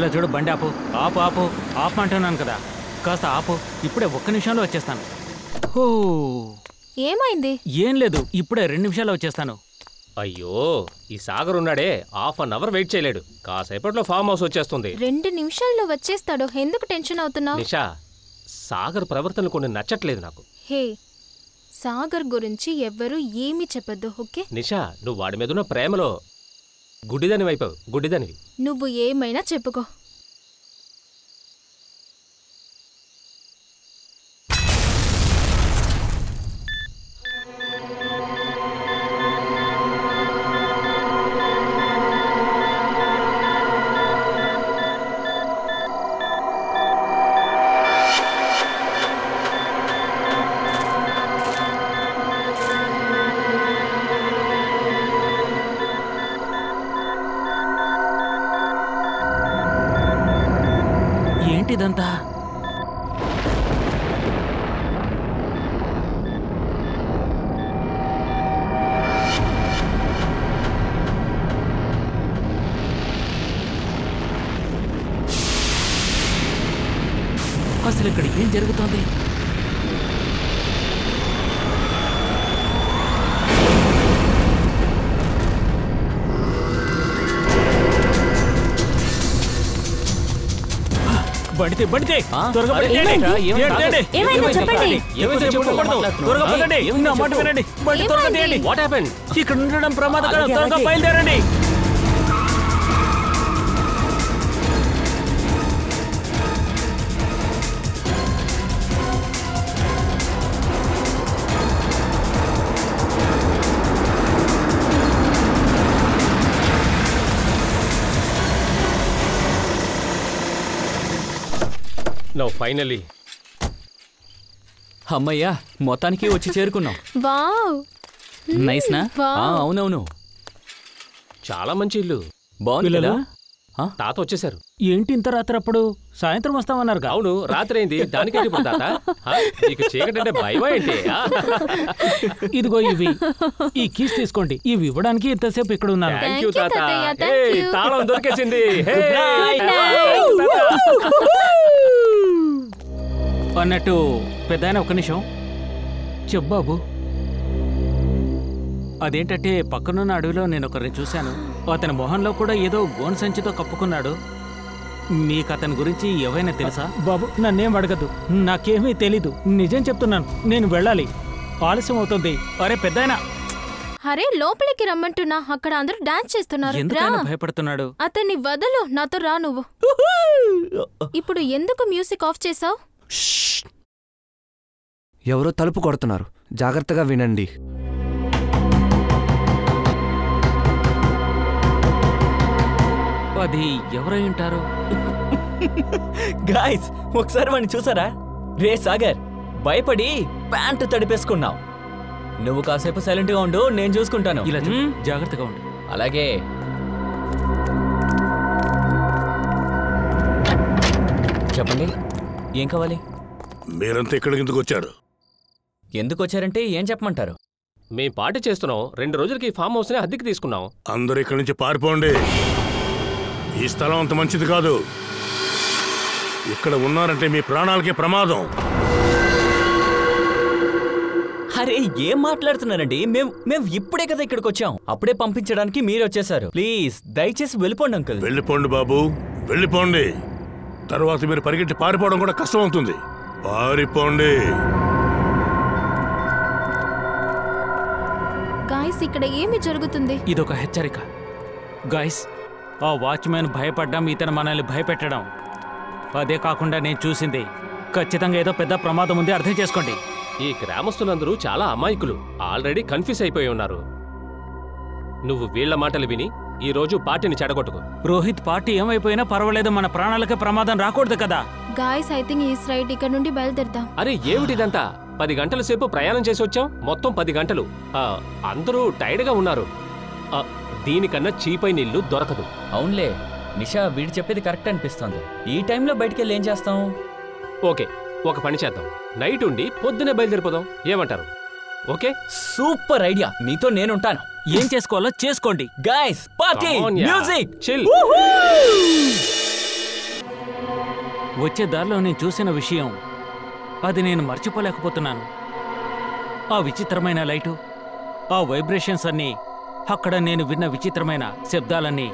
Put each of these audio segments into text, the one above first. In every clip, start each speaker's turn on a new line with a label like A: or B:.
A: ఇలా చూడు, బండి ఆపు ఆపు ఆపు ఆపమంటున్నాను కదా, కాస్త ఆపు. ఇప్పుడే 1 నిమిషంలో వచ్చేస్తాను. ఓ
B: ఏమైంది?
A: ఏం లేదు, ఇప్పుడే 2 నిమిషాల్లో వచ్చేస్తాను.
C: అయ్యో, ఈ సాగర్ ఉన్నాడే, 1/2 అవర్ వెయిట్ చేయలేడు. కాసేపట్లో ఫామ్ హౌస్ వచ్చేస్తుంది.
B: 2 నిమిషాల్లో వచ్చేస్తాడు, ఎందుకు టెన్షన్ అవుతున్నావు?
C: నిషా, సాగర్ ప్రవర్తన కొన్ని నచ్చట్లేదు నాకు.
B: హే, సాగర్ గురించి ఎవ్వరూ ఏమీ చెప్పొద్దు, ఓకే?
C: నిషా, నువ్వు వాడి మీదున్న ప్రేమలో గుడ్డిదని వైపావు, గుడ్డిదనివి.
B: నువ్వు ఏమైనా చెప్పుకో.
A: ఏంటిదంతా? అసలు ఇక్కడ ఏం జరుగుతోంది? బడితే త్వరగా ఇక్కడ ఉండడం ప్రమాదకరం, త్వరగా బయలుదేరండి.
C: నౌ ఫైనలీ
D: అమ్మయ్యా, మొత్తానికి వచ్చి చేరుకున్నాం.
B: వావ్,
D: నైస్ నా? అవునవును,
C: చాలా మంచి ఇల్లు.
D: బాగుంది కదా?
C: తాత వచ్చేసారు.
A: ఏంటి ఇంత రాత్రి? అప్పుడు సాయంత్రం వస్తామన్నారు.
C: అవును, రాత్రి అయింది, దానికేంటి ఇప్పుడు తాత? నీకు చీకటి అంటే భయమా ఏంటి?
A: ఇదిగో ఇవి, ఈ కీస్ తీసుకోండి. ఇవి ఇవ్వడానికి ఇంతసేపు ఇక్కడ ఉన్నాను.
C: థ్యాంక్ యూ తాత. తాళం దొరికేసింది.
A: అన్నట్టు పెద్దాయన 1 నిమిషం చెప్పు బాబు. అదేంటంటే పక్కనున్న అడవిలో నేను ఒకరిని చూశాను. అతని మొహంలో కూడా ఏదో గోను సంచితో కప్పుకున్నాడు. మీకు అతని గురించి ఏవైనా తెలుసా? బాబు నన్నేం అడగదు, నాకేమీ తెలీదు. నిజం చెప్తున్నాను, నేను వెళ్ళాలి, ఆలస్యం అవుతుంది. అరే పెద్దాయన.
B: అరే లోపలికి రమ్మంటున్నా, అక్కడ అందరూ డాన్స్ చేస్తున్నారు.
A: ఎందుకైనా భయపడుతున్నాడు?
B: అతన్ని వదలు, నాతో రా నువ్వు. ఇప్పుడు ఎందుకు మ్యూజిక్ ఆఫ్ చేసావు?
E: ఎవరో తలుపు కొడుతున్నారు, జాగ్రత్తగా వినండి.
A: అది ఎవరై ఉంటారు?
D: గాయ్స్, ఒకసారి వాడిని చూసారా? రే సాగర్, భయపడి ప్యాంటు తడిపేసుకున్నావు. నువ్వు కాసేపు సైలెంట్ గా ఉండు, నేను చూసుకుంటాను.
A: ఇలా జాగ్రత్తగా ఉండు.
D: అలాగే. చెప్పండి, ఏం కావాలి?
F: మీరంతా ఇక్కడికి ఎందుకు వచ్చారు?
D: ఎందుకు వచ్చారంటే ఏం చెప్పమంటారు?
C: మేం పార్టీ చేస్తున్నాం. 2 రోజులకి ఫామ్ హౌస్ ని అద్దెకి తీసుకున్నాం.
F: అందరూ ఇక్కడి నుంచి పారిపోండి. ఈ స్థలం అంత మంచిది కాదు. ఇక్కడ ఉన్నారంటే మీ ప్రాణాలకే ప్రమాదం.
D: అరే ఏం మాట్లాడుతున్నారండి? మేము ఇప్పుడే కదా ఇక్కడికి వచ్చాం. అప్పుడే పంపించడానికి మీరు వచ్చేసారు. ప్లీజ్ దయచేసి వెళ్ళిపోండి అంకుల్.
F: వెళ్ళిపోండి బాబు, వెళ్ళిపోండి. తర్వాత మీరు పరిగెట్టి పారిపోవడం కూడా కష్టం అవుతుంది. పారిపోండి.
B: గాయ్స్, ఇక్కడ ఏమి జరుగుతుంది?
A: ఇదొక హెచ్చరిక. గాయ్స్, ఆ వాచ్మెన్ భయపడ్డం, ఇతను మనల్ని భయపెట్టడం. అదే కాకుండా నేను చూసింది ఖచ్చితంగా ఏదో పెద్ద ప్రమాదం ఉంది, అర్థం చేసుకోండి.
C: ఈ గ్రామస్తులందరూ చాలా అమాయకులు, ఆల్రెడీ కన్ఫ్యూజ్ అయిపోయి ఉన్నారు. నువ్వు వీళ్ల మాటలు విని ఈ రోజు పార్టీని చెడగొట్టుకో.
A: రోహిత్, పార్టీ ఏమైపోయినా పర్వాలేదు, మన ప్రాణాలకే ప్రమాదం రాకూడదు కదా.
B: Guys, I think is right, ఇక్కడ నుండి బయలుదేరదాం.
C: అరే ఏమిటిదంతా? 10 గంటల సేపు ప్రయాణం చేసి వచ్చాం. మొత్తం 10 గంటలు. అందరూ టైర్డ్గా ఉన్నారు. దీనికన్నా చీపైన ఇల్లు దొరకదు.
D: అవునులే నిషా, వీడు చెప్పేది కరెక్ట్ అనిపిస్తుంది. ఈ టైంలో బయటికి వెళ్ళి ఏం చేస్తాం?
C: ఓకే, ఒక పని చేద్దాం. నైట్ ఉండి పొద్దునే బయలుదేరిపోదాం, ఏమంటారు? Okay,
D: super idea. నీతో నేనుంటాను.
A: ఏం చేసుకోవాలో చేసుకోండి.
D: Guys, party music
C: chill.
A: వచ్చే దారిలో నేను చూసిన విషయం అది నేను మర్చిపోలేకపోతున్నాను. ఆ విచిత్రమైన లైటు, ఆ వైబ్రేషన్స్ అన్నీ, అక్కడ నేను విన్న విచిత్రమైన శబ్దాలన్నీ,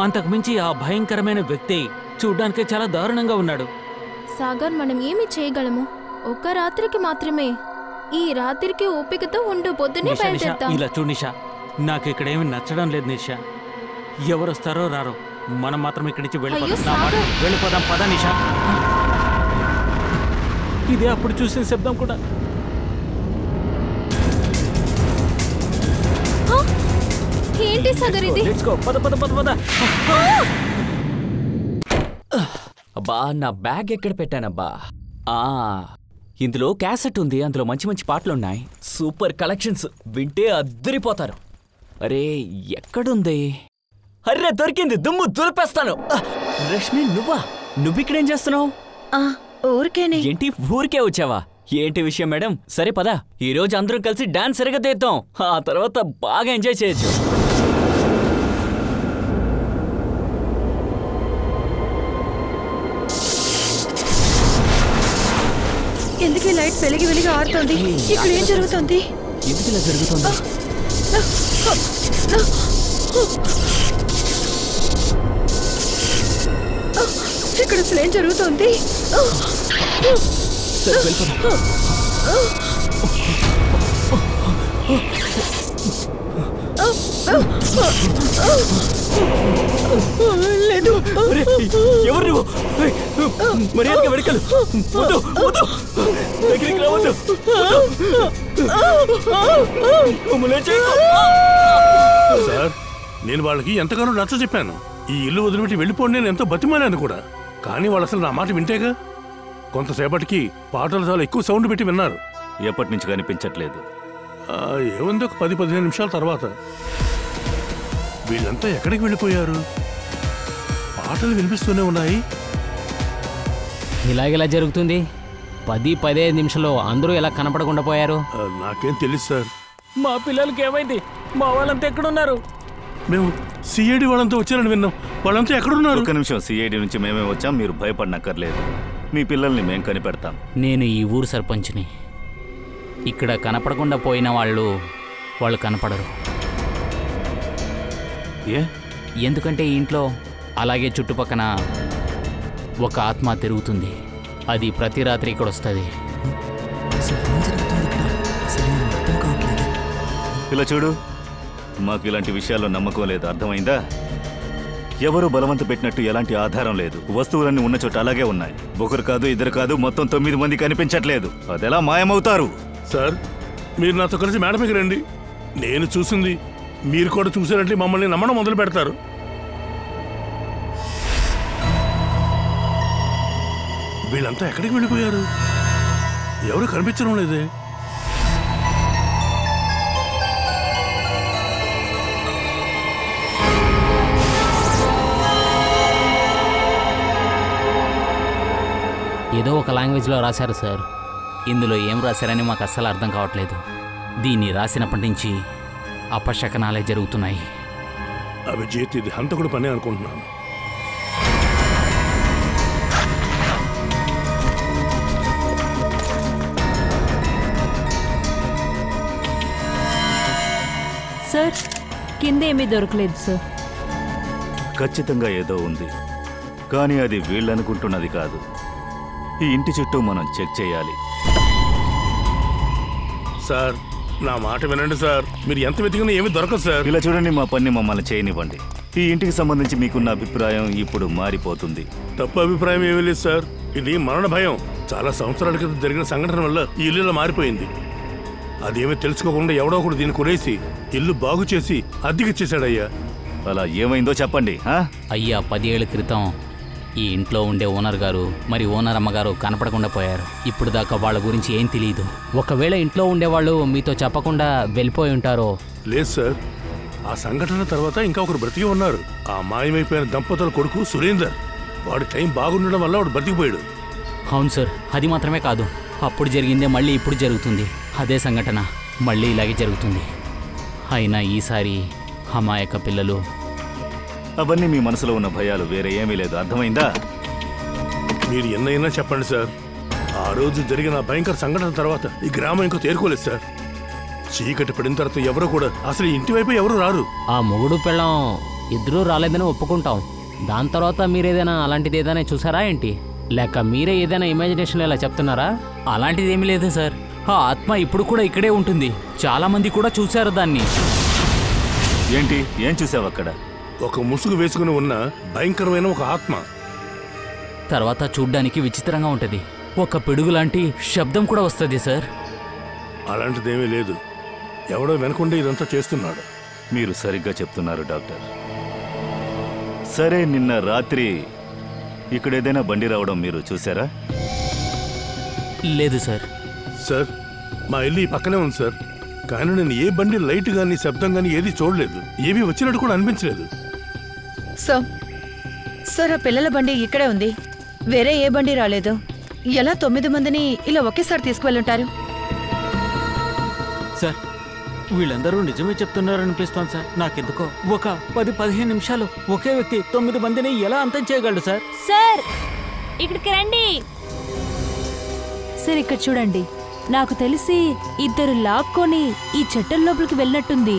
A: అంతకుమించి ఆ భయంకరమైన వ్యక్తి చూడ్డానికి చాలా దారుణంగా ఉన్నాడు.
B: సాగర్, మనం ఏమి చేయగలము? ఒక్క రాత్రికి మాత్రమే. ఈ రాత్రికి ఓపికతో ఉండు, పొద్దునే
A: నిషా, నిషా,
B: బయలుదేరుతాం.
A: ఇలా చూడు నిషా, నాకు ఇక్కడేమి నచ్చడం లేదు నిషా. ఎవరొస్తారో రారో, మనం మాత్రం ఇక్కడి నుంచి
B: అయ్యో,
A: వెళ్ళిపోదాం. నా మాట
B: సాగర్.
A: వెళ్ళిపోదాం, పద నిషా. ఇదే అప్పుడు చూసిన శబ్దం కూడా.
B: హ? ఏంటి సాగర్ ఇది?
A: లెట్స్ గో, పద పద పద పద.
D: అబ్బా, నా బ్యాగ్ ఎక్కడ పెట్టానబ్బా? ఇందులో క్యాసెట్ ఉంది, అందులో మంచి మంచి పాటలున్నాయి. సూపర్ కలెక్షన్స్, వింటే అద్దరిపోతారు. అరే, ఎక్కడుంది? అర్రే, దొరికింది, దుమ్ము దులిపేస్తాను. రష్మి, నువ్విక్కడేం చేస్తున్నావు?
G: ఊరికేనే.
D: ఏంటి, ఊరికే వచ్చావా? ఏంటి విషయం మేడం? సరే పదా, ఈ రోజు అందరం కలిసి డాన్స్ ఎరగదేద్దాం. ఆ తర్వాత బాగా ఎంజాయ్ చేయొచ్చు.
G: ఎందుకు ఈ లైట్ వెలిగి వెలిగి ఆరుతోంది? ఇక్కడ ఏం జరుగుతుంది?
D: ఎందుకు ఇలా జరుగుతుంది?
G: ఇక్కడ అసలు ఏం జరుగుతుంది?
D: సరే, వెళ్ళిపోదాం.
G: లేదు.
D: ఎవరు నువ్వు? మర్యాదగా వెనకలు. వద్దు, వద్దు. దగ్గరికి రావద్దు. మమ్మల్ని చేయకు.
F: సార్, నేను వాళ్ళకి ఎంతగానో నచ్చ చెప్పాను. ఈ ఇల్లు వదిలిపెట్టి వెళ్ళిపోండి నేను ఎంతో బతిమాలాను కూడా. కానీ వాళ్ళు అసలు నా మాట వింటేగా. కొంతసేపటికి పాటలు చాలా ఎక్కువ సౌండ్ పెట్టి విన్నారు.
H: ఎప్పటి నుంచి కనిపించట్లేదు.
F: ఏముంది, ఒక 10-15 నిమిషాల తర్వాత వీళ్ళంతా ఎక్కడికి వెళ్ళిపోయారు? పాటలు వినిపిస్తూనే ఉన్నాయి.
A: ఇలాగెలా జరుగుతుంది? 10-15 నిమిషాల్లో అందరూ ఎలా కనపడకుండా పోయారు?
F: నాకేం తెలియదు సార్.
A: మా పిల్లలకి ఏమైంది? మా వాళ్ళంతా ఎక్కడున్నారు?
F: మేము సిఐడి వాళ్ళంతా వచ్చారని విన్నాం. వాళ్ళంతా ఎక్కడున్నారు?
H: ఒక్క నిమిషం, సిఐడి నుంచి మేమే వచ్చాం, మీరు భయపడనక్కర్లేదు. మీ పిల్లల్ని మేం కనిపెడతాం.
A: నేను ఈ ఊరు సర్పంచ్ని. ఇక్కడ కనపడకుండా పోయిన వాళ్ళు కనపడరు.
H: ఏ?
A: ఎందుకంటే ఈ ఇంట్లో అలాగే చుట్టుపక్కన ఒక ఆత్మ తిరుగుతుంది. అది ప్రతి రాత్రి ఇక్కడ వస్తుంది.
H: ఇలా చూడు, మాకు ఇలాంటి విషయాల్లో నమ్మకం లేదు, అర్థమైందా? ఎవరు బలవంత పెట్టినట్టు ఎలాంటి ఆధారం లేదు. వస్తువులన్నీ ఉన్న చోట అలాగే ఉన్నాయి. ఒకరు కాదు, ఇద్దరు కాదు, మొత్తం 9 మంది కనిపించట్లేదు. అదెలా మాయమవుతారు?
F: సార్, మీరు నాతో కలిసి మేడపైకి రండి. నేను చూసింది మీరు కూడా చూసారంటే మమ్మల్ని నమ్మడం మొదలు పెడతారు. వీళ్ళంతా ఎక్కడికి వెళ్ళిపోయారు? ఎవరు కనిపించడం లేదే.
A: ఏదో ఒక లాంగ్వేజ్లో రాశారు సార్. ఇందులో ఏం రాశారని మాకు అస్సలు అర్థం కావట్లేదు. దీన్ని రాసినప్పటి నుంచి అపశకనాలే జరుగుతున్నాయి.
F: అభిజిత్, ఇది హంతకుడు పనే అనుకుంటున్నాను.
G: సార్, కింద ఏమీ దొరకలేదు సార్.
H: ఖచ్చితంగా ఏదో ఉంది, కానీ అది వీళ్ళనుకుంటున్నది కాదు. ఈ ఇంటి చుట్టూ మనం చెక్ చేయాలి.
F: సార్, నా మాట వినండి సార్. మీరు ఎంత వెతికినా ఏమీ దొరకదు సార్.
H: ఇలా చూడండి, మా పని మమ్మల్ని చేయనివ్వండి. ఈ ఇంటికి సంబంధించి మీకున్న అభిప్రాయం ఇప్పుడు మారిపోతుంది.
F: తప్పు అభిప్రాయం ఏమీ లేదు సార్. ఇది మరణ భయం. చాలా సంవత్సరాల క్రితం జరిగిన సంఘటన వల్ల ఈ ఇల్లు ఇలా మారిపోయింది. అదేమీ తెలుసుకోకుండా ఎవడో ఒకడు దీన్ని కొనేసి ఇల్లు బాగు చేసి అద్దెకిచ్చేశాడయ్యా.
H: అలా ఏమైందో చెప్పండి.
A: అయ్యా, 10 ఏళ్ల క్రితం ఈ ఇంట్లో ఉండే ఓనర్ గారు మరి ఓనర్ అమ్మగారు కనపడకుండా పోయారు. ఇప్పుడు దాకా వాళ్ళ గురించి ఏం తెలియదు. ఒకవేళ ఇంట్లో ఉండేవాళ్ళు మీతో చెప్పకుండా వెళ్ళిపోయి ఉంటారో?
F: లేదు సార్, ఆ సంఘటన తర్వాత ఇంకా ఒకరు బ్రతికి ఉన్నారు. ఆ మాయమైపోయిన దంపతుల కొడుకు సురేందర్. వాడి టైం బాగుండడం వల్ల వాడు బ్రతికిపోయాడు.
A: అవును సార్, అది మాత్రమే కాదు, అప్పుడు జరిగిందే మళ్ళీ ఇప్పుడు జరుగుతుంది. అదే సంఘటన మళ్ళీ ఇలాగే జరుగుతుంది. అయినా ఈసారి అమాయక పిల్లలు.
H: అవన్నీ మీ మనసులో ఉన్న భయాలు, వేరే ఏమీ లేదు, అర్థమైందా?
F: మీరు ఎన్నైనా చెప్పండి సార్, ఆ రోజు జరిగిన భయంకర సంఘటన తర్వాత ఈ గ్రామం ఇంకో తేరుకోలేదు సార్. చీకటి పడిన తర్వాత ఎవరు కూడా అసలు ఇంటి వైపు ఎవరు రారు.
I: ఆ మొగుడు పెళ్ళం ఇద్దరూ రాలేదని ఒప్పుకుంటాం. దాని తర్వాత మీరేదైనా అలాంటిది ఏదైనా చూసారా ఏంటి? లేక మీరే ఏదైనా ఇమాజినేషన్ ఇలా చెప్తున్నారా?
D: అలాంటిది ఏమీ లేదు సార్. ఆ ఆత్మ ఇప్పుడు కూడా ఇక్కడే ఉంటుంది. చాలా మంది కూడా చూశారు దాన్ని.
H: ఏంటి, ఏం చూసావు అక్కడ?
F: ఒక ముసుగు వేసుకుని ఉన్న భయంకరమైన ఒక ఆత్మ.
D: తర్వాత చూడ్డానికి విచిత్రంగా ఉంటది. ఒక పిడుగు లాంటి శబ్దం కూడా వస్తుంది సార్.
F: అలాంటిదేమీ లేదు, ఎవడో వెనకుండి ఇదంతా చేస్తున్నాడు.
H: మీరు సరిగ్గా చెప్తున్నారు డాక్టర్. సరే, నిన్న రాత్రి ఇక్కడ ఏదైనా బండి రావడం మీరు చూసారా?
D: లేదు సార్.
F: సార్, మా ఇల్లు ఈ పక్కనే ఉంది సార్, కానీ నేను ఏ బండి లైట్ కానీ శబ్దం కానీ ఏది చూడలేదు. ఏమీ వచ్చినట్టు కూడా అనిపించలేదు.
G: సార్, ఆ పిల్లల బండి ఇక్కడే ఉంది, వేరే ఏ బండి రాలేదు. ఎలా 9 మందిని ఇలా ఒకేసారి తీసుకువెళ్ళుంటారు?
A: సార్, వీళ్ళందరూ నిజమే చెప్తున్నారనిపిస్తోంది సార్. నాకెందుకో ఒక 10-15 నిమిషాలు ఒకే వ్యక్తి 9 మందిని ఎలా అంతం చేయగలడు సార్?
J: సార్, ఇక్కడికి రండి. సార్, ఇక్కడ చూడండి. నాకు తెలిసి ఇద్దరు లాక్కొని ఈ చెట్టం లోపలికి వెళ్ళినట్టుంది.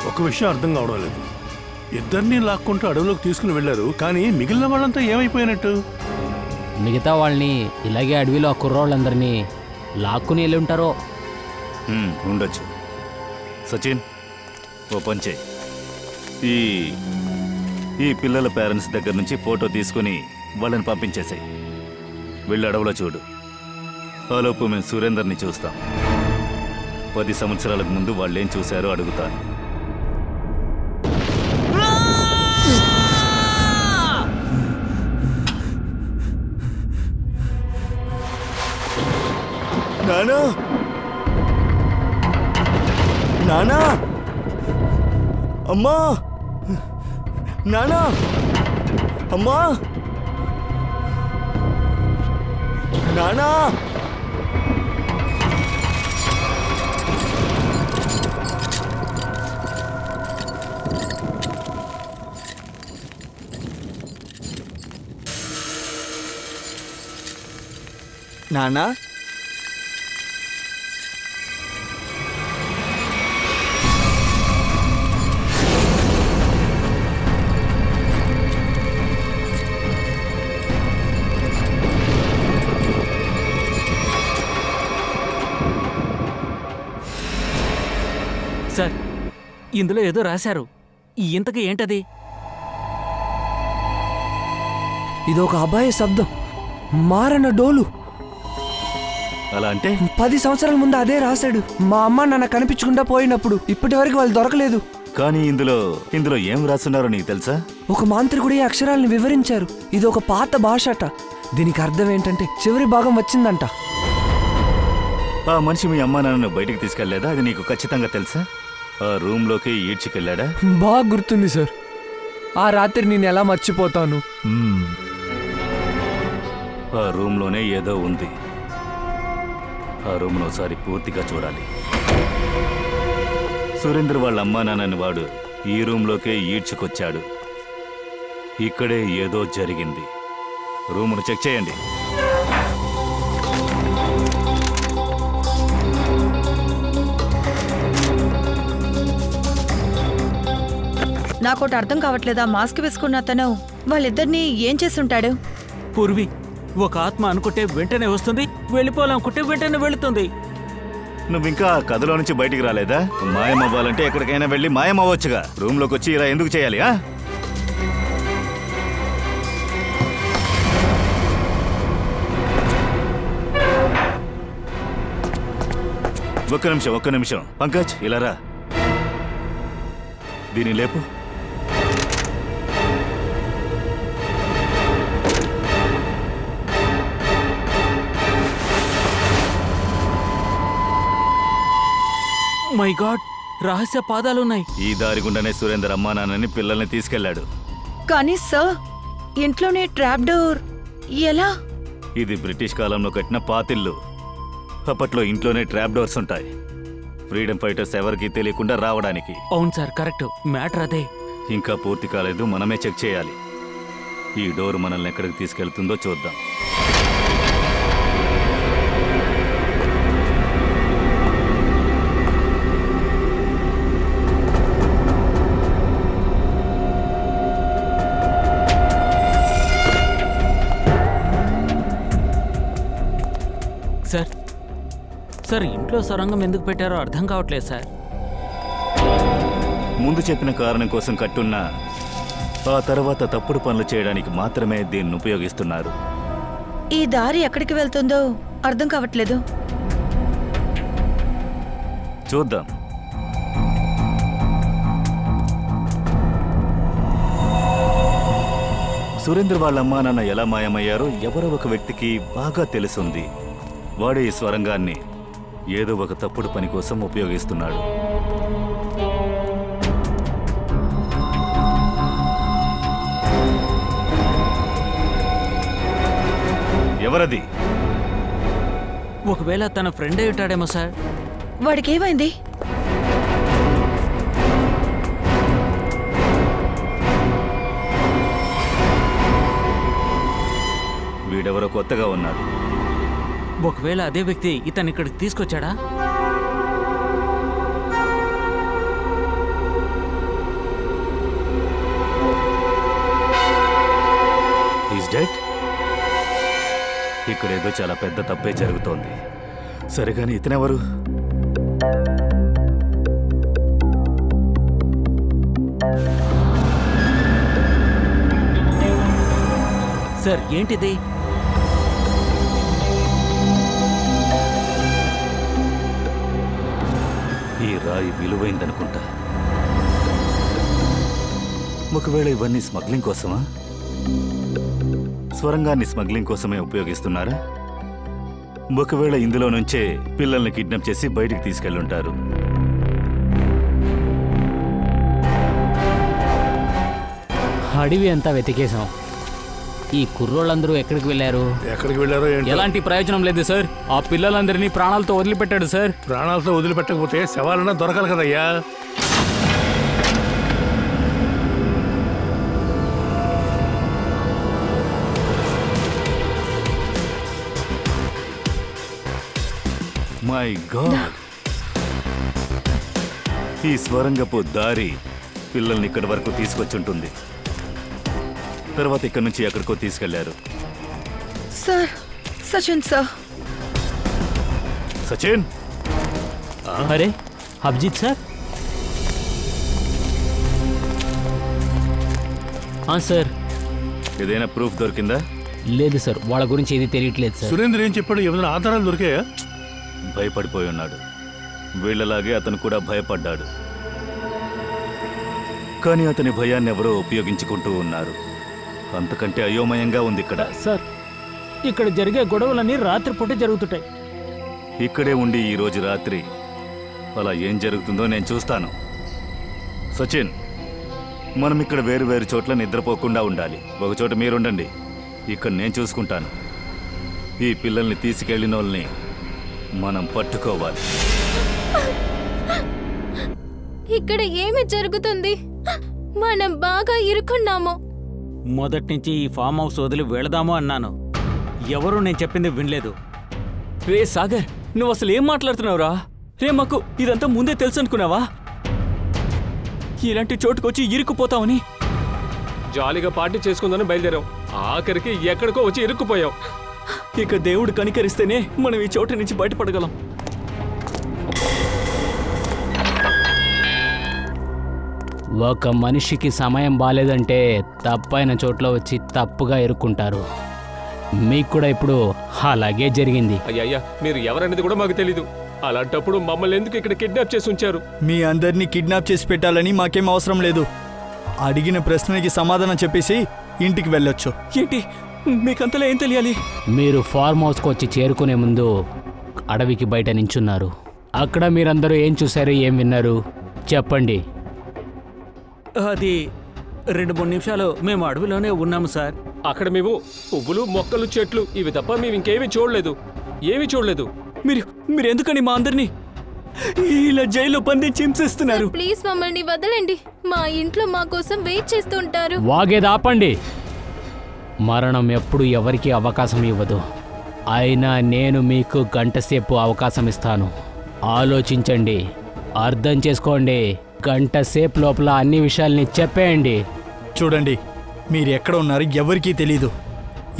F: ఒక విషయం అర్థం కావడం లేదు. ఇద్దరిని లాక్కుంటూ అడవిలోకి తీసుకుని వెళ్ళారు, కానీ మిగిలిన వాళ్ళంతా ఏమైపోయినట్టు?
I: మిగతా వాళ్ళని ఇలాగే అడవిలో ఆ కుర్రోళ్ళందరినీ లాక్కుని వెళ్ళి ఉంటారో.
H: ఉండొచ్చు. సచిన్, ఓ పని చేయి. ఈ పిల్లల పేరెంట్స్ దగ్గర నుంచి ఫోటో తీసుకుని వాళ్ళని పంపించేసాయి. వెళ్ళి అడవిలో చూడు. ఆలోపు మేము సురేందర్ని చూస్తాం. 10 సంవత్సరాలకు ముందు వాళ్ళేం చూశారో అడుగుతాను. నానా, నానా, అమ్మా, నానా, అమ్మా, నానా.
K: నానా,
A: సార్, ఇందులో ఏదో రాశారు. ఇంతకీ ఏంటది?
E: ఇదొక అబ్బాయి శబ్దం, మారన డోలు.
H: అలా అంటే
E: 10 సంవత్సరాల ముందు అదే రాశాడు. మా అమ్మ నాన్న కనిపించకుండా పోయినప్పుడు ఇప్పటి వరకు వాళ్ళు దొరకలేదు.
H: కానీ ఇందులో ఏం రాస్తున్నారో నీకు తెలుసా?
E: ఒక మాంత్రికుడు ఈ అక్షరాలను వివరించారు. ఇది ఒక పాత భాష అట. దీనికి అర్థం ఏంటంటే చివరి భాగం వచ్చిందంట.
H: ఆ మనిషి మీ అమ్మా నాన్నను బయటికి తీసుకెళ్లేదా? అది నీకు ఖచ్చితంగా తెలుసా? ఆ రూమ్లోకి ఈడ్చుకెళ్ళాడా?
E: బాగా గుర్తుంది సార్. ఆ రాత్రి నేను ఎలా మర్చిపోతాను.
H: ఆ రూమ్లోనే ఏదో ఉంది. ఆ రూమ్ను ఒకసారి పూర్తిగా చూడాలి. సురేంద్ర వాళ్ళ అమ్మా నాన్నని వాడు ఈ రూమ్లోకే ఈడ్చుకొచ్చాడు. ఇక్కడే ఏదో జరిగింది. రూమును చెక్ చేయండి.
G: నాకోటి అర్థం కావట్లేదా, మాస్క్ వేసుకున్న అతను వాళ్ళిద్దరినీ ఏం చేస్తుంటాడు?
A: పూర్వి, ఒక ఆత్మ అనుకుంటే వెంటనే వస్తుంది, వెళ్ళిపోవాలనుకుంటే వెంటనే వెళుతుంది.
H: నువ్వింకా కథలో నుంచి బయటికి రాలేదా? మాయమవ్వాలంటే ఎక్కడికైనా వెళ్ళి మాయమవ్వచ్చుగా. రూమ్లోకి వచ్చి ఇలా ఎందుకు చేయాలి? ఒక్క నిమిషం పంకజ్, ఇలా రా. దీని లేపు.
A: మై గాడ్, రహస్య పాదాలున్నాయి.
H: ఈ దారి గుండానే సురేందర్ అమ్మా నాన్నని పిల్లల్ని తీసుకెళ్లాడు.
G: కానీ సార్, ఇంట్లోనే ట్రాప్ డోర్ ఎలా?
H: ఇది బ్రిటిష్ కాలంలో కట్టిన పాతిల్లు. అప్పట్లో ఇంట్లోనే ట్రాప్ డోర్స్ ఉంటాయి, ఫ్రీడమ్ ఫైటర్స్ ఎవరికీ తెలియకుండా రావడానికి.
A: అవును సార్, కరెక్ట్. మ్యాటర్ అదే.
H: ఇంకా పూర్తి కాలేదు, మనమే చెక్ చేయాలి. ఈ డోర్ మనల్ని ఎక్కడికి తీసుకెళ్తుందో చూద్దాం.
A: సార్ సార్, ఇంట్లో సొరంగం ఎందుకు పెట్టారో అర్థం కావట్లేదు సార్.
H: ముందు చెప్పిన కారణం కోసం కట్టున్నా, ఆ తర్వాత తప్పుడు పనులు చేయడానికి మాత్రమే దీన్ని ఉపయోగిస్తున్నారు.
G: ఈ దారి ఎక్కడికి వెళ్తుందో అర్థం కావట్లేదు.
H: చూద్దాం. సురేంద్ర వాళ్ళ అమ్మా నాన్న ఎలా మాయమయ్యారో ఎవరో ఒక వ్యక్తికి బాగా తెలుసుంది. వాడే ఈ స్వరంగాన్ని ఏదో ఒక తప్పుడు పని కోసం ఉపయోగిస్తున్నాడు. ఎవరది?
A: ఒకవేళ తన ఫ్రెండ్ అయి ఉంటాడేమో సార్.
G: వాడికి ఏమైంది?
H: వీడెవరో కొత్తగా ఉన్నాడు.
A: ఒకవేళ అదే వ్యక్తి ఇతను ఇక్కడికి తీసుకొచ్చాడా?
H: Is dead. ఇక్కడేదో చాలా పెద్ద తప్పే జరుగుతోంది. సరిగాని ఇతనెవరు?
A: సార్, ఏంటిది?
H: ఈ రాయి విలువైందనుకుంటా. ఒకవేళ ఇవన్నీ స్మగ్లింగ్ కోసమా? స్వరంగాన్ని స్మగ్లింగ్ కోసమే ఉపయోగిస్తున్నారా? ఒకవేళ ఇందులో నుంచే పిల్లల్ని కిడ్నాప్ చేసి బయటికి తీసుకెళ్ళుంటారు.
I: అడవి అంతా వెతికేశాం. ఈ కుర్రోళ్ళందరూ ఎక్కడికి వెళ్ళారు? ఎలాంటి ప్రయోజనం లేదు సార్. ఆ పిల్లలందరినీ ప్రాణాలతో వదిలిపెట్టాడు సార్.
F: ప్రాణాలతో వదిలిపెట్టకపోతే శవాలన్నా దొరకాలి కదయ్యా.
H: మై గాడ్, ఈ స్వరంగపు దారి పిల్లల్ని ఇక్కడి వరకు తీసుకొచ్చుంటుంది. తర్వాత ఇక్కడి నుంచి ఎక్కడికో తీసుకెళ్లారు.
G: Sir, Sachin sir.
H: సచిన్?
I: అరే అభిజిత్ సార్. సార్,
H: ఏదైనా ప్రూఫ్ దొరికిందా?
I: లేదు సార్, వాళ్ళ గురించి ఏది తెలియట్లేదు సార్.
F: సురేంద్ర ఏం చెప్పాడు? ఏమైనా ఆధారాలు దొరికాయా?
H: భయపడిపోయి ఉన్నాడు. వీళ్ళలాగే అతను కూడా భయపడ్డాడు. కానీ అతని భయాన్ని ఎవరో ఉపయోగించుకుంటూ ఉన్నారు. అంతకంటే అయోమయంగా ఉంది ఇక్కడ.
A: సార్, ఇక్కడ జరిగే గొడవలన్నీ రాత్రిపూట జరుగుతుంటాయి.
H: ఇక్కడే ఉండి ఈ రోజు రాత్రి అలా ఏం జరుగుతుందో నేను చూస్తాను. సచిన్, మనం ఇక్కడ వేరు వేరు చోట్ల నిద్రపోకుండా ఉండాలి. ఒకచోట మీరుండండి, ఇక్కడ నేను చూసుకుంటాను. ఈ పిల్లల్ని తీసుకెళ్లిన వాళ్ళని మనం పట్టుకోవాలి.
B: ఇక్కడ ఏమి జరుగుతుంది? మనం బాగా ఇరుక్కున్నాము.
A: మొదటి నుంచి ఈ ఫామ్ హౌస్ వదిలి వెళదాము అన్నాను. ఎవరూ నేను చెప్పింది వినలేదు.
D: రే సాగర్, నువ్వు అసలు ఏం మాట్లాడుతున్నావురా? రే, మాకు ఇదంతా ముందే తెలుసు అనుకున్నావా? ఇలాంటి చోటుకొచ్చి ఇరుక్కుపోతామని.
C: జాలీగా పార్టీ చేసుకుందని బయలుదేరాం. ఆఖరికి ఎక్కడికో వచ్చి ఇరుక్కుపోయాం.
D: ఇక దేవుడు కనికరిస్తేనే మనం ఈ చోటు నుంచి బయటపడగలం.
I: ఒక మనిషికి సమయం బాలేదంటే తప్పైన చోట్ల వచ్చి తప్పుగా ఇరుక్కుంటారు. మీకు కూడా ఇప్పుడు అలాగే జరిగింది.
C: అయ్యా, మీరు ఎవరనేది కూడా మాకు తెలీదు. అలాంటప్పుడు మమ్మల్ని ఎందుకు ఇక్కడ కిడ్నాప్ చేసి ఉంచారు?
K: మీ అందరినీ కిడ్నాప్ చేసి పెట్టాలని మాకేం అవసరం లేదు. అడిగిన ప్రశ్నకి సమాధానం చెప్పేసి ఇంటికి వెళ్ళొచ్చు.
D: ఏంటి, మీకంతలో ఏం తెలియాలి?
I: మీరు ఫార్మ్ హౌస్కి వచ్చి చేరుకునే ముందు అడవికి బయట నించున్నారు. అక్కడ మీరందరూ ఏం చూశారు, ఏం విన్నారు చెప్పండి.
A: అది 2-3 నిమిషాలు మేము అడవిలోనే ఉన్నాము సార్.
C: అక్కడ మేము పువ్వులు, మొక్కలు, చెట్లు ఇవి తప్ప మేము ఇంకేమీ చూడలేదు. ఏమీ చూడలేదు.
K: మీరు ఎందుకని మా అందరినీ ఇలా జైల్లో బంధించి హింసిస్తున్నారు?
B: ప్లీజ్ మమ్మల్ని వదలండి. మా ఇంట్లో మా కోసం వెయిట్ చేస్తూ ఉంటారు.
I: వాగేది ఆపండి. మరణం ఎప్పుడు ఎవరికీ అవకాశం ఇవ్వదు. అయినా నేను మీకు గంటసేపు అవకాశం ఇస్తాను. ఆలోచించండి, అర్థం చేసుకోండి. గంటసేపు లోపల అన్ని విషయాల్ని చెప్పేయండి.
K: చూడండి, మీరు ఎక్కడ ఉన్నారు ఎవరికీ తెలీదు.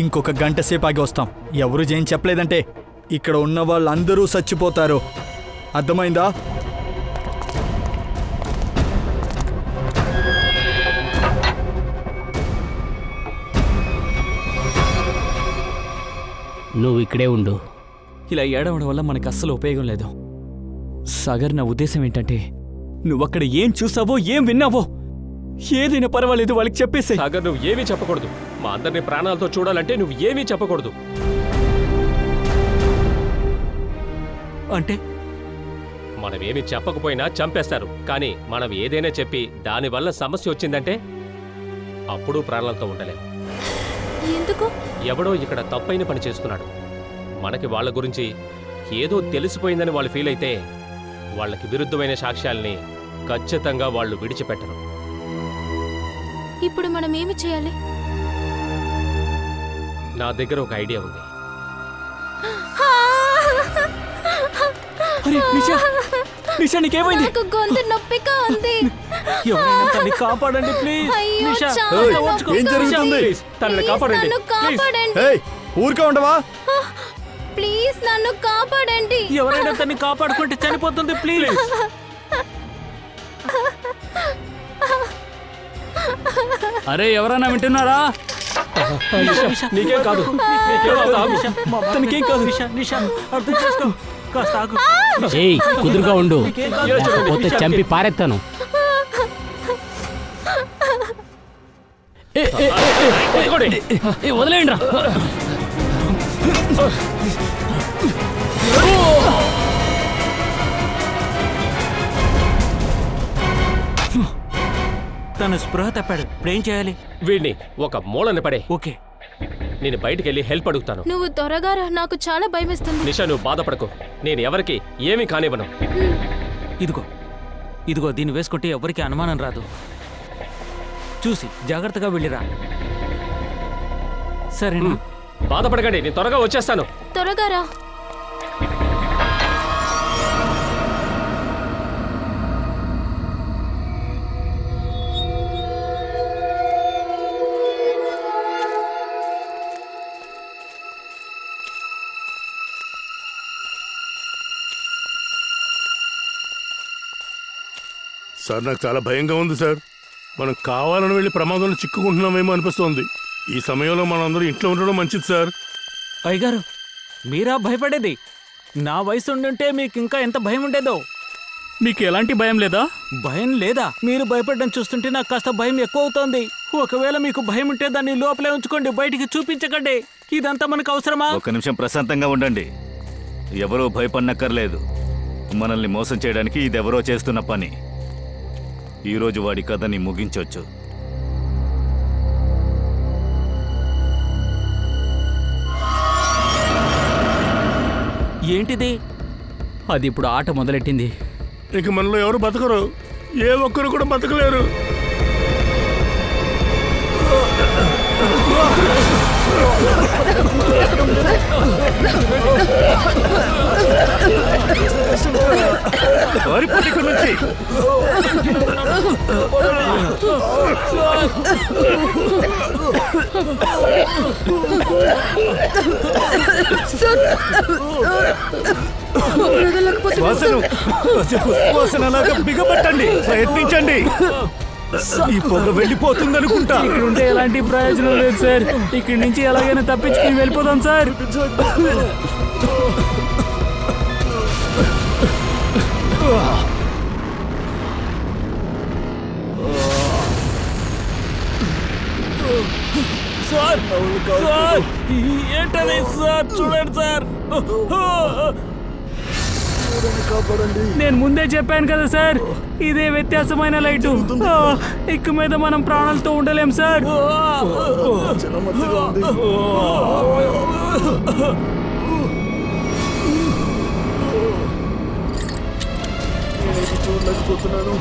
K: ఇంకొక గంట సేపు ఆగి వస్తాం. ఎవరు ఏం చెప్పలేదంటే ఇక్కడ ఉన్న వాళ్ళందరూ చచ్చిపోతారు. అర్థమైందా?
I: నువ్వు ఇక్కడే ఉండు.
K: ఇలా ఏడవడం వల్ల మనకు అస్సలు ఉపయోగం లేదు. సాగర్, నా ఉద్దేశం ఏంటంటే నువ్వక్కడ ఏం చూసావో ఏం విన్నావో ఏదైనా పర్వాలేదు వాళ్ళకి చెప్పేసే.
C: సాగర్, నువ్వు ఏమీ చెప్పకూడదు. మా అందరినీ ప్రాణాలతో చూడాలంటే నువ్వు ఏమీ చెప్పకూడదు.
A: అంటే
C: మనం ఏమి చెప్పకపోయినా చంపేస్తారు. కానీ మనం ఏదైనా చెప్పి దానివల్ల సమస్య వచ్చిందంటే అప్పుడు ప్రాణాలతో ఉండలేం.
B: ఎందుకు?
C: ఎవడో ఇక్కడ తప్పైన పని చేస్తున్నాడు. మనకి వాళ్ళ గురించి ఏదో తెలిసిపోయిందని వాళ్ళు ఫీల్ అయితే వాళ్ళకి విరుద్ధమైన సాక్ష్యాల్ని ఖచ్చితంగా వాళ్ళు విడిచిపెట్టరు.
B: ఇప్పుడు మనం ఏమి చేయాలి?
C: నా దగ్గర ఒక ఐడియా ఉంది.
K: నిషా, నీకేమైంది?
B: నాకు గొంతు నొప్పిగా ఉంది.
A: ఎవరైనా తన్ని కాపాడండి ప్లీజ్.
B: అయ్యో,
A: నిషా,
B: చాలా నొప్పిగా
K: ఏం జరుగుతుంది?
B: ఉంది.
C: తనని కాపాడండి.
B: నన్ను కాపాడండి.
K: ఏయ్, ఊరికే ఉండవా?
B: ప్లీజ్ నన్ను కాపాడండి.
A: ఎవరైనా తన్ని కాపాడుకుంటే చనిపోతుంది ప్లీజ్.
I: అరే, ఎవరైనా వింటున్నారా?
C: నీకేం కాదు.
K: తనకేం కాదు.
A: నిషా, అర్థం చేసుకో. కాస్త ఆగు.
I: ఏయ్, కుదురుగా ఉండు, లేకపోతే చంపి పారెత్తాను. వదిలేయండి రా.
A: తను స్పృహ తప్పాడు. ఇప్పుడేం చేయాలి?
C: వీడిని ఒక మూలని పడే.
A: ఓకే,
C: నేను బయటికి వెళ్ళి హెల్ప్ అడుగుతాను.
B: నువ్వు త్వరగా రా, నాకు చాలా భయమేస్తుంది.
C: నిషా, నువ్వు బాధపడకు. నేను ఎవరికి ఏమీ కానివ్వను.
A: ఇదిగో దీన్ని వేసుకుంటే ఎవరికి అనుమానం రాదు. చూసి జాగ్రత్తగా వెళ్ళిరా. సరేనా?
C: బాధపడకండి, నేను త్వరగా వచ్చేస్తాను.
B: త్వరగా రా.
F: సార్, నాకు చాలా భయంగా ఉంది సార్. మనం కావాలని వెళ్ళి ప్రమాదంలో చిక్కుకుంటున్నామేమో అనిపిస్తోంది. ఈ సమయంలో మనం అందరూ ఇంట్లో ఉండడం మంచిది సార్.
A: అయ్యగారు, మీరా భయపడేది? నా వయసు ఉండుంటే మీకు ఇంకా ఎంత భయం ఉండేదో.
I: మీకు ఎలాంటి భయం లేదా?
A: భయం లేదా? మీరు భయపడడం చూస్తుంటే నాకు కాస్త భయం ఎక్కువ అవుతోంది. ఒకవేళ మీకు భయం ఉంటే దాన్ని లోపలే ఉంచుకోండి, బయటికి చూపించకండి. ఇదంతా మనకు అవసరమా?
H: ఒక నిమిషం ప్రశాంతంగా ఉండండి. ఎవరో భయపడనక్కర్లేదు. మనల్ని మోసం చేయడానికి ఇదెవరో చేస్తున్న పని. ఈరోజు వాడి కథని ముగించొచ్చు.
A: ఏంటిది?
I: అది ఇప్పుడు ఆట మొదలెట్టింది.
F: ఇక మనలో ఎవరు బతకరు. ఏ ఒక్కరు కూడా బతకలేరు.
H: శ్వాసనలాగా బిగబట్టండి, ప్రయత్నించండి. ఈ పొగ వెళ్ళిపోతుందనుకుంటా.
I: ఇక్కడ ఉంటే ఎలాంటి ప్రయోజనం లేదు సార్. ఇక్కడి నుంచి ఎలాగైనా తప్పించుకుని వెళ్ళిపోదాం సార్.
A: సార్, సార్, ఏంటది సార్? చూడండి సార్.
I: నేను ముందే చెప్పాను కదా సార్, ఇదే వ్యత్యాసమైన లైటు. ఇక మీద మనం ప్రాణాలతో ఉండలేం సార్.
K: చూడలేకపోతున్నాను.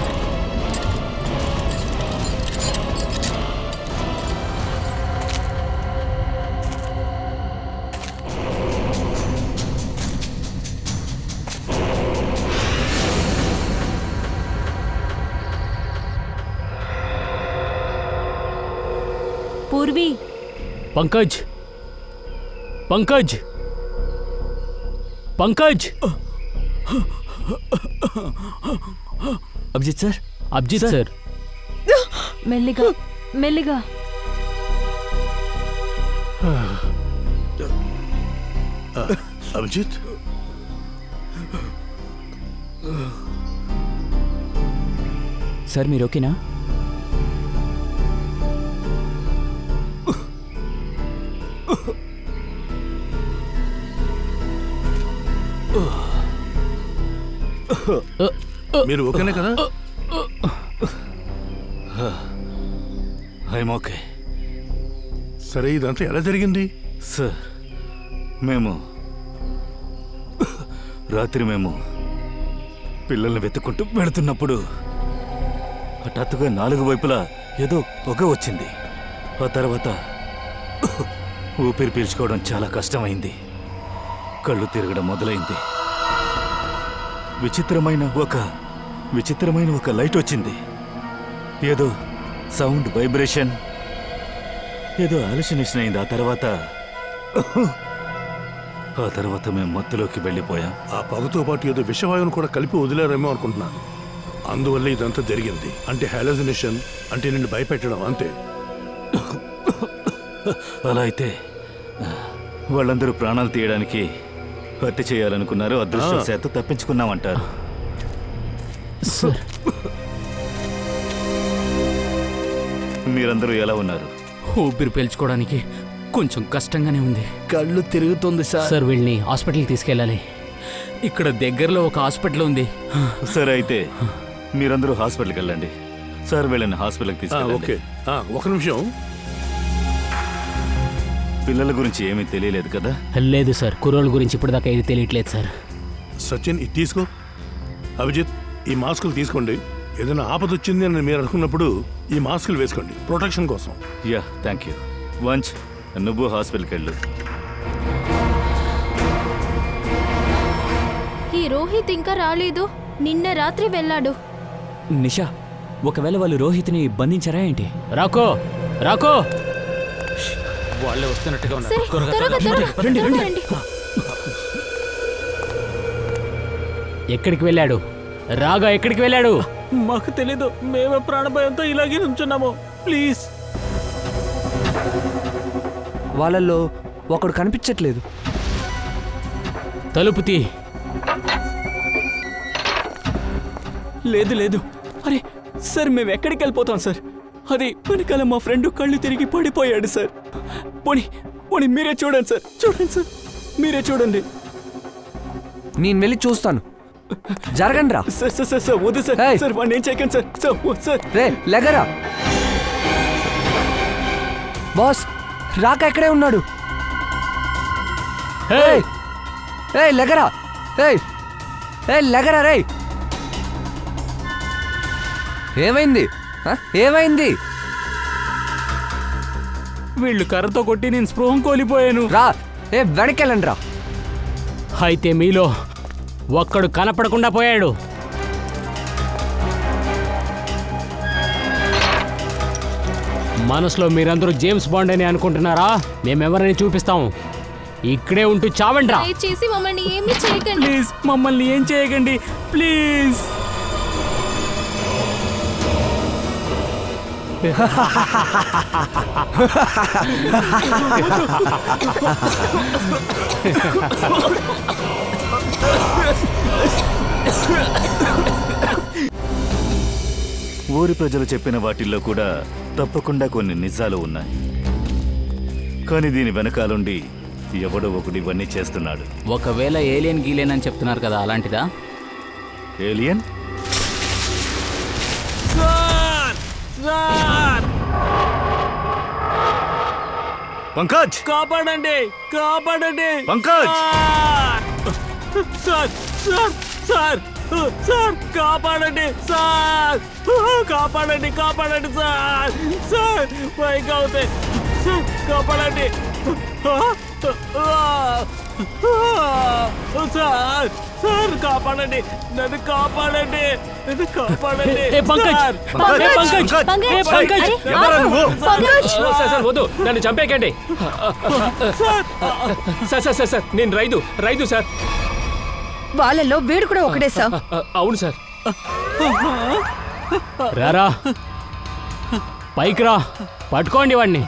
J: Purvi,
I: Pankaj Pankaj Pankaj
E: Abhijit sir,
I: Abhijit sir.
J: మెల్లిగా మెల్లిగా.
F: అభిజిత్,
E: సార్ మీరు ఓకేనా?
F: మీరు ఓకేనే కదా?
H: I am okay.
F: సరే, ఇదంతా ఎలా జరిగింది?
H: సార్, రాత్రి మేము పిల్లల్ని వెతుక్కుంటూ వెళుతున్నప్పుడు హఠాత్తుగా 4 వైపులా ఏదో పొగ వచ్చింది. ఆ తర్వాత ఊపిరి పీల్చుకోవడం చాలా కష్టమైంది. కళ్ళు తిరగడం మొదలైంది. విచిత్రమైన ఒక లైట్ వచ్చింది. ఏదో సౌండ్ వైబ్రేషన్, ఏదో హాలుసినేషన్ అయింది. ఆ తర్వాత మేము మత్తులోకి వెళ్ళిపోయాం.
F: ఆ పొగతో పాటు ఏదో విషవాయువును కూడా కలిపి వదిలేరేమో అనుకుంటున్నాను. అందువల్ల ఇదంతా జరిగింది. అంటే హాలుసినేషన్ అంటే నిన్ను భయపెట్టడం అంతే.
H: అలా అయితే వాళ్ళందరూ ప్రాణాలు తీయడానికి హత్య చేయాలనుకున్నారు. అదృష్టవశాత్తు తప్పించుకున్నామంటారు. మీరందరూ ఎలా ఉన్నారు?
I: ఊపిరి పీల్చుకోవడానికి కొంచెం కష్టంగానే ఉంది.
K: కళ్ళు తిరుగుతుంది సార్.
I: సార్, వీళ్ళని హాస్పిటల్కి తీసుకెళ్ళాలి. ఇక్కడ దగ్గరలో ఒక హాస్పిటల్ ఉంది.
H: సరే, అయితే మీరందరూ హాస్పిటల్కి వెళ్ళండి. సార్, వీళ్ళని హాస్పిటల్కి తీసుకెళ్ళండి.
F: ఓకే, ఒక నిమిషం.
H: పిల్లల గురించి ఏమీ తెలియలేదు కదా?
I: లేదు సార్, కుర్రోళ్ళ గురించి ఇప్పటిదాకా ఏది తెలియట్లేదు సార్.
F: సచిన్, ఇది తీసుకో. అభిజిత్, ఈ మాస్కులు తీసుకోండి. ఏదైనా ఆపద వచ్చింది అని మీరు అనుకున్నప్పుడు ఈ మాస్కులు వేసుకోండి, ప్రొటెక్షన్ కోసం.
H: Yeah, thank you. వంచ్, నువ్వు హాస్పిటల్కి వెళ్ళు.
B: ఈ రోహిత్ ఇంకా రాలేదు. నిన్న రాత్రి వెళ్ళాడు.
E: నిషా, ఒకవేళ వాళ్ళు రోహిత్ని బంధించారా ఏంటి?
I: రాకో వాళ్ళే వస్తున్నట్టుగా ఉన్నారు.
B: సరే, త్వరగా రండి.
I: ఎక్కడికి వెళ్ళాడు? రాగా ఎక్కడికి వెళ్ళాడు?
A: మాకు తెలీదు. మేమే ప్రాణభయంతో ఇలాగే నుంచున్నాము. ప్లీజ్.
E: వాళ్ళల్లో ఒకడు కనిపించట్లేదు.
I: తలుపు తీ.
E: లేదు. అరే సార్, మేము ఎక్కడికి వెళ్ళిపోతాం సార్? అది వెనకాల మా ఫ్రెండ్ కళ్ళు తిరిగి పడిపోయాడు సార్. పోనీ మీరే చూడండి సార్. మీరే చూడండి. నేను వెళ్ళి చూస్తాను. జరగండి రా. సార్ వద్దు సార్. వాడిని ఏం చేయకండి సార్. రే లెగరా. బాస్, రాక ఎక్కడే ఉన్నాడు. లెగరా. లెగరా రే. ఏమైంది?
I: వీళ్ళు కర్రతో కొట్టి నేను స్పృహం కోల్పోయాను.
E: రా, వెనకెళ్ళండి రా.
I: అయితే మీలో ఒక్కడు కనపడకుండా పోయాడు. మనసులో మీరందరూ జేమ్స్ బాండ్ అని అనుకుంటున్నారా? మేమెవరని చూపిస్తాం. ఇక్కడే ఉంటూ చావండ్రా.
B: దయచేసి మమ్మల్ని ఏమీ చేయకండి.
I: ప్లీజ్, మమ్మల్ని ఏం చేయకండి ప్లీజ్.
H: ఊరి ప్రజలు చెప్పిన వాటిల్లో కూడా తప్పకుండా కొన్ని నిజాలు ఉన్నాయి. కానీ దీని వెనకాలుండి ఎవడో ఒకడు ఇవన్నీ చేస్తున్నాడు.
I: ఒకవేళ ఏలియన్ గీలియన్ అని చెప్తున్నారు కదా, అలాంటిదా?
H: ఏలియన్? పంకజ్,
A: కాపాడండి.
H: పంకజ్!
C: సార్ కాపాడండి సార్, కాపాడండి కాపాడండి సార్, సార్ పైకి అవుతాయి సార్, కాపాడండి సార్, సార్ కాపాడండి, నన్ను కాపాడండి, నన్ను కాపాడండి. సార్ వద్దు, నన్ను చంపేకండి సార్. సార్ సార్ సార్ నేను రైతు సార్.
G: వాళ్ళలో వీడు కూడా ఒకటే సార్.
C: అవును సార్.
I: రారా పైకి రా, పట్టుకోండి వాడిని.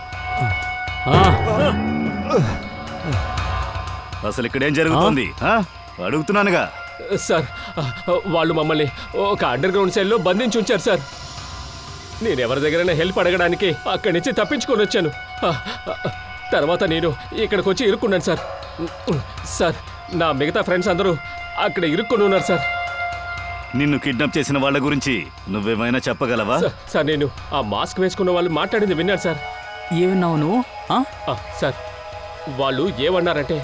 H: అసలు ఇక్కడేం జరుగుతుంది అడుగుతున్నానుగా.
C: సార్ వాళ్ళు మమ్మల్ని ఒక అండర్ గ్రౌండ్ సెల్లో బంధించి ఉంచారు సార్. నేను ఎవరి దగ్గరైనా హెల్ప్ అడగడానికి అక్కడి నుంచి తప్పించుకొని వచ్చాను. తర్వాత నేను ఇక్కడికి వచ్చి ఇరుక్కున్నాను సార్. సార్ నా మిగతా ఫ్రెండ్స్ అందరూ అక్కడ ఇరుక్కుని ఉన్నారు సార్.
H: నిన్ను కిడ్నాప్ చేసిన వాళ్ళ గురించి నువ్వేమైనా చెప్పగలవా?
C: సార్ నేను ఆ మాస్క్ వేసుకున్న వాళ్ళు మాట్లాడింది విన్నాను సార్.
I: ఏమన్నావు నువ్వు?
C: సార్ వాళ్ళు ఏమన్నారంటే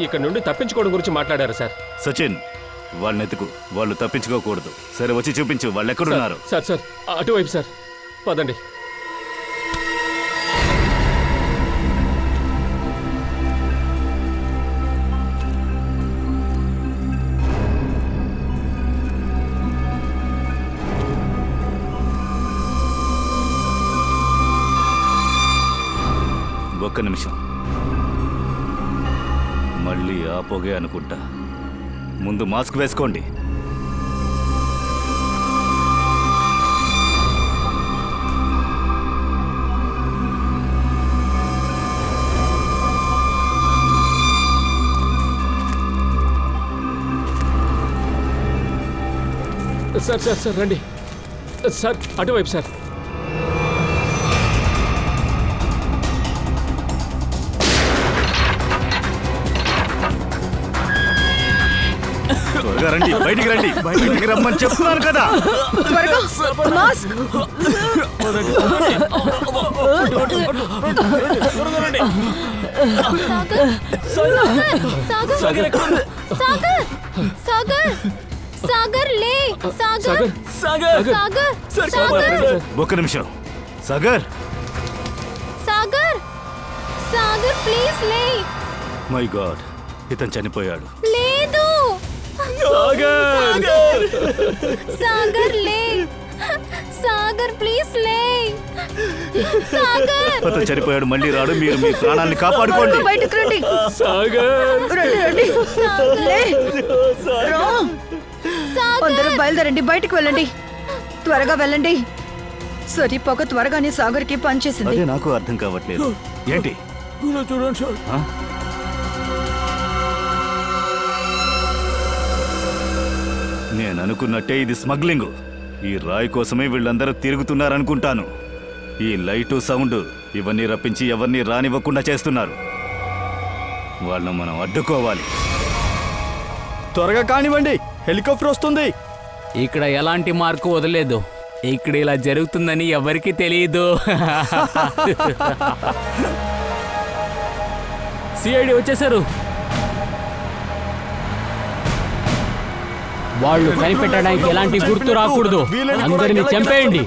C: ఇక్కడ నుండి తప్పించుకోవడం గురించి మాట్లాడారు సార్.
H: సచిన్ వాళ్ళని ఎత్తుకు, వాళ్ళు తప్పించుకోకూడదు. సరే వచ్చి చూపించు వాళ్ళు ఎక్కడున్నారు.
C: సార్ సార్ అటువైపు సార్, పదండి.
H: ఒక్క నిమిషం, మళ్ళీ ఆ పొగే అనుకుంటా. ముందు మాస్క్ వేసుకోండి.
C: సార్ సార్ సార్ రండి సార్, అటువైపు సార్.
H: రండి, బయటికి రండి, బయటికి రమ్మని చెప్తున్నాను కదా. ఒక్క నిమిషం సాగర్,
B: సాగర్, సాగర్ ప్లీజ్ లే.
H: మై గాడ్, ఇతను చనిపోయాడు.
B: లేదు సాగర్ లే, సాగర్ ప్లీజ్ లే. సాగర్
H: అతను చనిపోయాడు, మళ్ళీ రాడు. మీరు మీ ప్రాణాన్ని కాపాడుకోండి.
G: బయటకు రండి
C: సాగర్,
G: రండి. అందరూ బయలుదేరండి, బయటకు వెళ్ళండి, త్వరగా వెళ్ళండి. సరి పొగ త్వరగానే సాగర్కి పనిచేసింది.
H: అదే నాకు అర్థం కావట్లేదు. ఏంటి
A: చూడండి సార్.
H: నేను అనుకున్నట్టే ఇది స్మగ్లింగ్. ఈ రాయి కోసమే వీళ్ళందరూ తిరుగుతున్నారనుకుంటాను. ఈ లైటు సౌండ్ ఇవన్నీ రప్పించి ఎవరిని రానివ్వకుండా చేస్తున్నారు. వాళ్ళను మనం అడ్డుకోవాలి.
K: త్వరగా కానివ్వండి, హెలికాప్టర్ వస్తుంది.
I: ఇక్కడ ఎలాంటి మార్కు వదలేదు. ఇక్కడ ఇలా జరుగుతుందని ఎవరికి తెలియదు. సిఐడి వచ్చేసారు. వాళ్ళు కనిపెట్టడానికి ఎలాంటి గుర్తు రాకూడదు. అందరినీ చంపేయండి.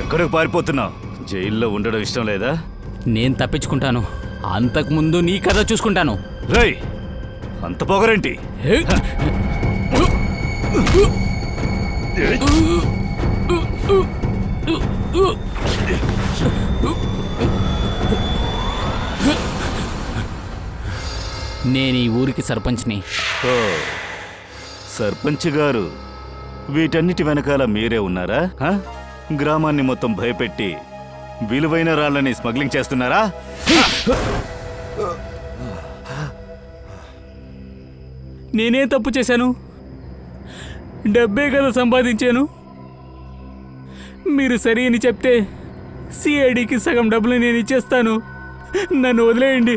H: ఎక్కడికి పారిపోతున్నావు? జైల్లో ఉండడం ఇష్టం లేదా?
I: నేను తప్పించుకుంటాను, అంతకుముందు నీ కథ చూసుకుంటాను.
H: రేయ్, అంత పొగరేంటి?
I: నేను ఈ ఊరికి సర్పంచ్ని.
H: ఓ, సర్పంచ్ గారు, వీటన్నిటి వెనకాల మీరే ఉన్నారా? గ్రామాన్ని మొత్తం భయపెట్టి విలువైన రాళ్ళని స్మగ్లింగ్ చేస్తున్నారా?
I: నేనే తప్పు చేశాను? డబ్బే కదా సంపాదించాను. మీరు సరి అని చెప్తే సిఐడికి సగం డబ్బులు నేను ఇచ్చేస్తాను. నన్ను వదిలేయండి.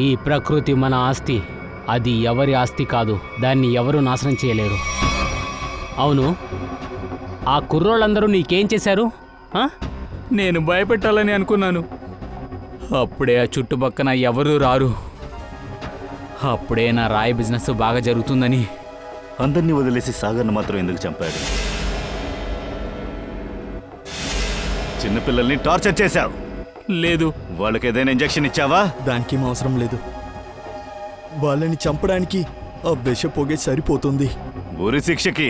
I: ఈ ప్రకృతి మన ఆస్తి, అది ఎవరి ఆస్తి కాదు. దాన్ని ఎవరు నాశనం చేయలేరు. అవును, ఆ కుర్రోళ్ళందరూ నీకేం చేశారు? నేను భయపెట్టాలని అనుకున్నాను. అప్పుడే ఆ చుట్టుపక్కన ఎవరూ రారు. అప్పుడే నా రాయి బిజినెస్ బాగా జరుగుతుందని.
H: అందరినీ వదిలేసి సాగర్ను మాత్రం ఎందుకు చంపాడు? చిన్నపిల్లల్ని టార్చర్ చేశావు.
I: లేదు.
H: వాళ్ళకి ఏదైనా ఇంజెక్షన్ ఇచ్చావా?
K: దానికి అవసరం లేదు. వాళ్ళని చంపడానికి ఆ విష పొగే సరిపోతుంది.
H: ఉరి శిక్షకి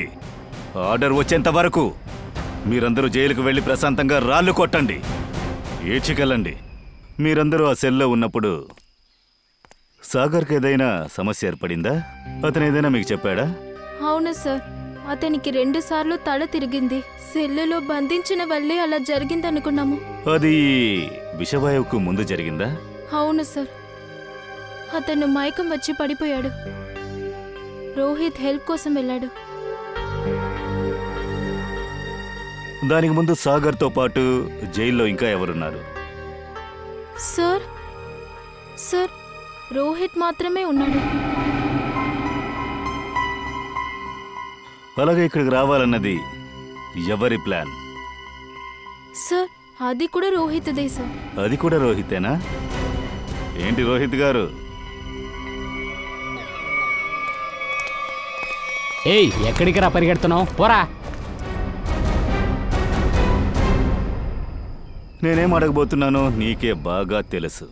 H: ఆర్డర్ వచ్చేంత వరకు మీరందరూ జైలుకు వెళ్ళి ప్రశాంతంగా రాళ్ళు కొట్టండి, ఏడ్చికెళ్ళండి. మీరందరూ ఆ సెల్లో ఉన్నప్పుడు సాగర్కి ఏదైనా సమస్య ఏర్పడిందా? అతను ఏదైనా మీకు చెప్పాడా?
B: అవును సార్, అతనికి 2 సార్లు తల తిరిగింది. సెల్లులో బంధించిన వల్లే అలా జరిగిందనుకున్నాము.
H: అది విషవాయువుకు ముందు జరిగిందా?
B: అవును సార్, అతను మైకం వచ్చి పడిపోయాడు. రోహిత్ హెల్ప్ కోసం వెళ్ళాడు.
H: దానికి ముందు సాగర్తో పాటు జైల్లో ఇంకా ఎవరున్నారు?
B: సార్ సార్ రోహిత్ మాత్రమే ఉన్నాడు.
H: అలాగే ఇక్కడికి రావాలన్నది ఎవరి ప్లాన్?
B: సార్ అది కూడా రోహిత్దే సార్.
H: అది కూడా రోహితేనా? ఏంటి రోహిత్ గారు?
I: ఏయ్, ఎక్కడికి రా పరిగెడుతున్నావు? పోరా.
H: నేనేం అడగబోతున్నానో నీకే బాగా తెలుసు.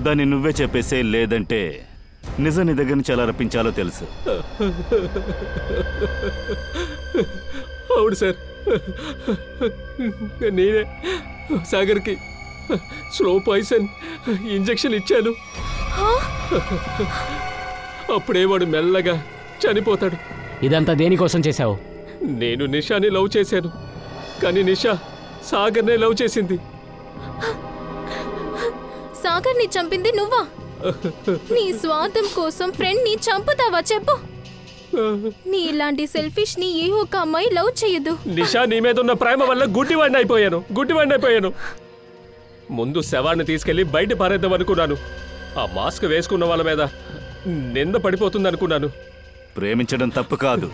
H: దాన్ని నువ్వే చెప్పేసే, లేదంటే నిజం నీ దగ్గర నుంచి ఎలా రప్పించాలో తెలుసు.
C: అవును సార్, నేనే సాగర్కి స్లో పాయిజన్ ఇంజెక్షన్ ఇచ్చాను. అప్పుడే వాడు మెల్లగా చనిపోతాడు.
I: ఇదంతా దేనికోసం చేశావు?
C: నేను నిషాని లవ్ చేశాను, కానీ నిషా సాగర్నే లవ్ చేసింది.
B: సాగర్ ని చంపింది నువ్వా? నీ స్వార్థం కోసం ఫ్రెండ్ ని చంపుతావా చెప్పు? నీ ఇలాంటి సెల్ఫిష్ ని ఏ ఒక్క అమ్మాయి లవ్ చేయదు.
C: నిషా నీ మీద ఉన్న ప్రేమ వల్ల గుడ్డివాడిని అయిపోయాను. ముందు శవాన్ని తీసుకెళ్లి బయట పారేద్దాం అనుకున్నాను. ఆ మాస్క్ వేసుకున్న వాళ్ళ మీద నింద పడిపోతుంది అనుకున్నాను.
H: ప్రేమించడం తప్పు కాదు,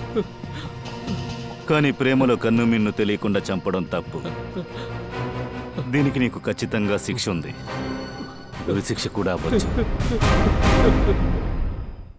H: కానీ ప్రేమలో కన్ను మిన్ను తెలియకుండా చంపడం తప్పు. దీనికి నీకు ఖచ్చితంగా శిక్ష ఉంది. ఉరి శిక్ష కూడా అవ్వచ్చు.